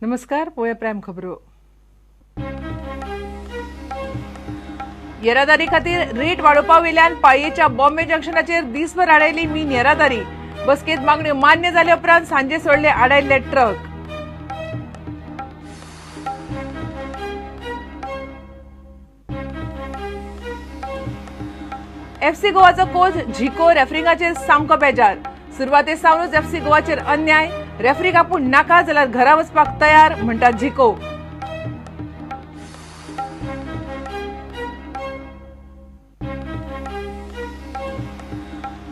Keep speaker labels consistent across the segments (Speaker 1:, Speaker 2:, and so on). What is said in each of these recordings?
Speaker 1: नमस्कार. पोया प्रायम खबरो. येरादारी खातीर रेट वाडोवपा वेल्यान पाळयेच्या बॉम्बे जंक्शनाचेर दिसभर आडायली मीन येरादारी. बसकेंत मागण्यो मान्य जाले उपरांत सांजे सोडले आडायल्ले ट्रक. एफसी गोवाचो कोच झिको रेफरिंगाचेर सामको बेजार. सुरवाते सावनूच एफसी गोवाचेर अन्याय. रेफरीक आपूण नाका जाल्यार घरा वचपाक तयार म्हणटा झिको.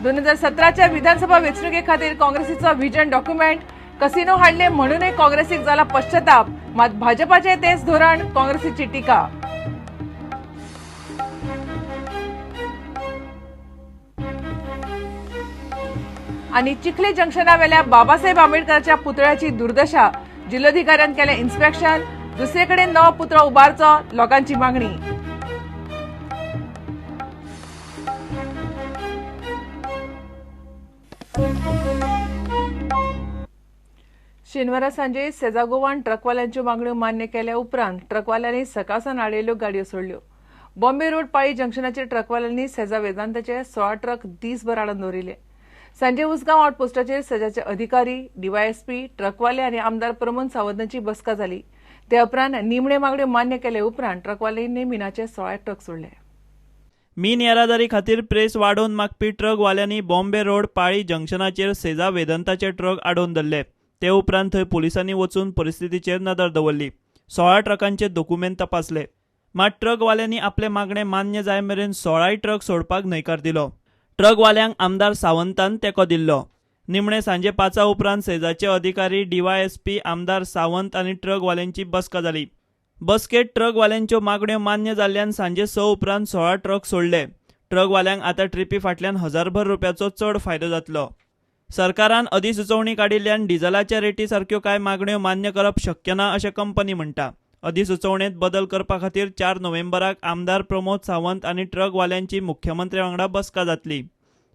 Speaker 1: दोन 2017च्या विधानसभा वेंचणुके खातीर काँग्रेसीचो व्हिजन डॉक्युमेंट. कसिनो हाडले म्हणूनय काँग्रेसीक जाला पश्चाताप. मात भाजपाचे तेच धोरण, काँग्रेसीची टिका. आणि चिखले जंक्शना वेल्या बाबासाहेब आंबेडकरांच्या पुतळ्याची दुर्दशा. जिल्लोधिकाऱ्यान केले इन्स्पेक्शन. दुसरेकडे नवो पुतळो उबारचो, लोकांची मागणी. शेनवारा सांजे सेजा गोवान ट्रकवाल्यांच्यो मागण्यो मान्य केल्या उपरांत ट्रकवाल्यांनी सकाळसान आडयल्ल्यो गाडयो सोडल्यो. बॉम्बे रोड पाळी जंक्शनाचेर ट्रकवाल्यांनी सेजा वेदांताचे 16 ट्रक दिसभर आडावन दवरिल्ले. सांजे उसगांव आउटपोस्टाचेर सेजाचे अधिकारी, डीवायएसपी, ट्रकवाले आनी आमदार प्रमोद सावंतांची बसका जाली. ते उपरांत निमणे मागण्यो मान्य केले उपरांत ट्रकवाल्यांनी मिनाचे 16 ट्रक सोडले.
Speaker 2: मीन येरादारी खातीर प्रेस वाडोवन मागपी ट्रकवाल्यांनी बॉम्बे रोड पाळी जंक्शनाचेर सेजा वेदांताचे ट्रक आडोवन धरले. ते उपरांत थंय पुलिसांनी वचून परिस्थितीचेर नदर दवरली. 16 ट्रकांचे डॉक्युमेंट तपासले. मात ट्रकवाल्यांनी आपले मागणे मान्य जाय मेरेन 16 ट्रक सोडपाक न्हयकार दिलो. ट्रकवाल्यांक आमदार सावंतान तेंको दिल्लो. निमणे सांजे 5 उपरांत सेजाचे अधिकारी, डीवायएसपी, आमदार सावंत आनी ट्रकवाल्यांची बसका जाली. बसकेत ट्रकवाल्यांच्यो मागण्यो मान्य जाल्ल्यान सांजे 6 उपरांत 16 ट्रक सोडले. ट्रकवाल्यांक आतां ट्रिपी फाटल्यान ₹1000 रुपयाचो चड फायदो जातलो. सरकारान अधिसुचोवणी काडिल्ल्यान डिझेलाच्या रेटी सारक्यो कांय मागण्यो मान्य करप शक्य ना अशें कंपनी म्हणटा. अधिसुचोवणेंत बदल करपा खातीर 4 नोव्हेंबराक आमदार प्रमोद सावंत आनी ट्रकवाल्यांची मुख्यमंत्री वांगडा बसका जातली.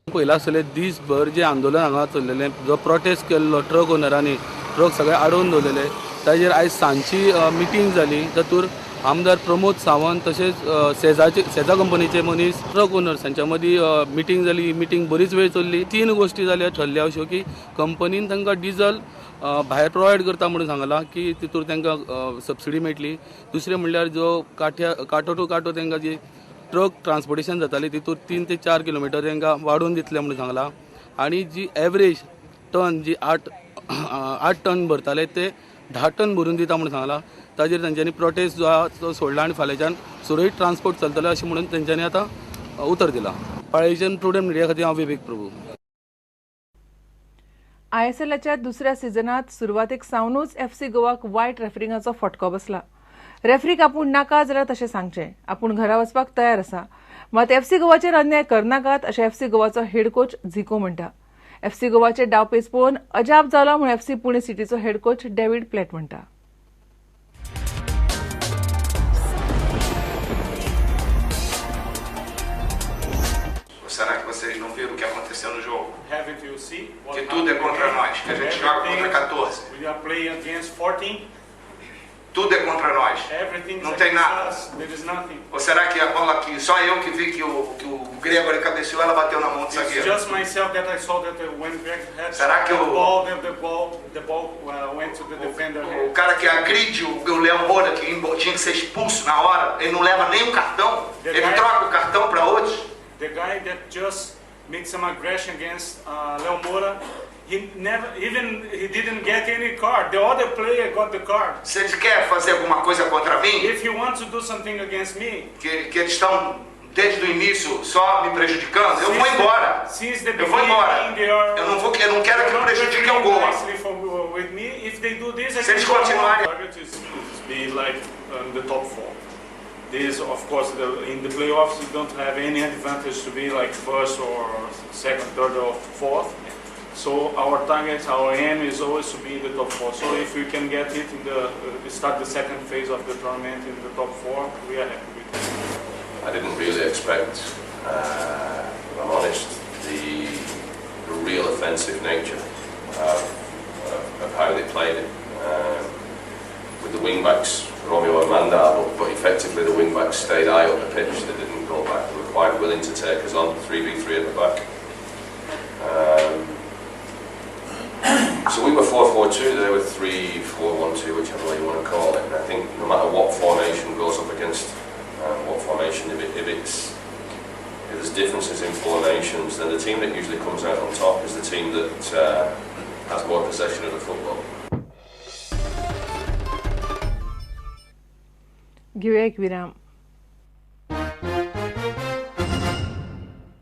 Speaker 3: पयला आसतलें दीसभर जे आंदोलन हांगा चल्लेलें, जो प्रोटेस्ट केल्लो ट्रक ओनरांनी, ट्रक सगळे आडोवन दवरलेले, ताजेर आयज सांजची मिटींग जाली. तातूंत आमदार प्रमोद सावंत तशेंच सेजा कंपनीचे मनीस, ट्रक ओनर्स हांच्या मदीं मिटींग जाली. मिटींग बरीच वेळ चल्ली. 3 गोश्टी जाल्यो ठरल्या अश्यो की कंपनीन तांकां डिझल भायर प्रोवायड करता म्हणून सांगलां की तितूर तांकां सबसिडी मेळटली. दुसरें म्हणल्यार जो कांटो टू कांटो तांकां जी ट्रक ट्रान्सपोर्टेशन जाताली तितूर 3 ते 4 किलोमिटर तांकां वाडोवन दितले म्हणून सांगलां. आनी जी एवरेज टन जी 8 टन भरताले ते 10 टन भरून दिता म्हणून सांगलां. ताजेर तांच्यांनी प्रोटेस्ट जो आहा तो सोडला आनी फाल्यांच्यान सुरळीत ट्रान्सपोर्ट चलतलो अशें म्हणून तांच्यांनी आतां उतर दिलां. पाळयेच्यान प्रुडंट मिडिया खातीर हांव विवेक प्रभू.
Speaker 1: आयएसएलच्या दुसऱ्या सिजनात सुरवातेक सावनूच एफसी गोवाक वायट रेफरिंगाचो फटको बसला. रेफरीक आपूण नाका जाल्यार तशें सांगचें. आपूण घरा वचपाक तयार आसा. मात एफसी गोवाचेर अन्याय करनाकात अशें एफसी गोवाचो हेड कोच झिको म्हणटा. एफसी गोवाचे डावपेच पळोवन अजाप जालो म्हूण एफसी पुणे सिटीचो हेड कोच डेव्हिड प्लेट म्हणटा.
Speaker 4: Será que vocês não viram o que aconteceu no jogo?
Speaker 5: Haven't you seen?
Speaker 4: Que tudo é contra nós, que a gente joga contra 14.
Speaker 5: We are playing against 14.
Speaker 4: Tudo é contra nós.
Speaker 5: Everything
Speaker 4: Não
Speaker 5: is
Speaker 4: tem
Speaker 5: against
Speaker 4: nada.
Speaker 5: us. There is nothing.
Speaker 4: Ou será que a bola aqui, só eu que vi que o Gregor cabeceou, ela bateu na mão do
Speaker 5: It's
Speaker 4: zagueiro?
Speaker 5: just myself that I saw that when Greg had
Speaker 4: Será que
Speaker 5: the ball went to the defender.
Speaker 4: O cara que agride o Léo Moura, que tinha que ser expulso na hora, ele não leva nem um cartão, ele troca o cartão para outros.
Speaker 5: The guy that just made some aggression against Léo Moura, he didn't get any card. The other player got the card.
Speaker 4: Se eles querem fazer alguma coisa contra mim,
Speaker 5: If you want to do something against me,
Speaker 4: que eles estão desde o início só me prejudicando, eu vou embora.
Speaker 5: since the
Speaker 4: Eu vou embora.
Speaker 5: beginning they are.
Speaker 4: Eu não quero que prejudique o gol.
Speaker 5: With me, if they do this, I
Speaker 4: Se eles
Speaker 5: can go
Speaker 4: continuarem-
Speaker 5: on. Target is be like the top 4. This, of course, in the playoffs, you don't have any advantage to be like first or second, third or fourth. So our target, our aim is always to be in the top 4. So if we can get it in start the second phase of the tournament in the top 4, we are happy with it.
Speaker 6: I didn't really expect, if I'm honest, the real offensive nature of how they played it. stayed high up the pitch. They didn't go back. They were quite willing to take us on 3v3 at the back. So we were 4-4-2. They were 3-4-1-2, whichever way you want to call it. And I think no matter what formation goes up against what formation, if there's differences in formations, then the team that usually comes out on top is the team that has more possession of the football.
Speaker 1: घेऊया एक विराम.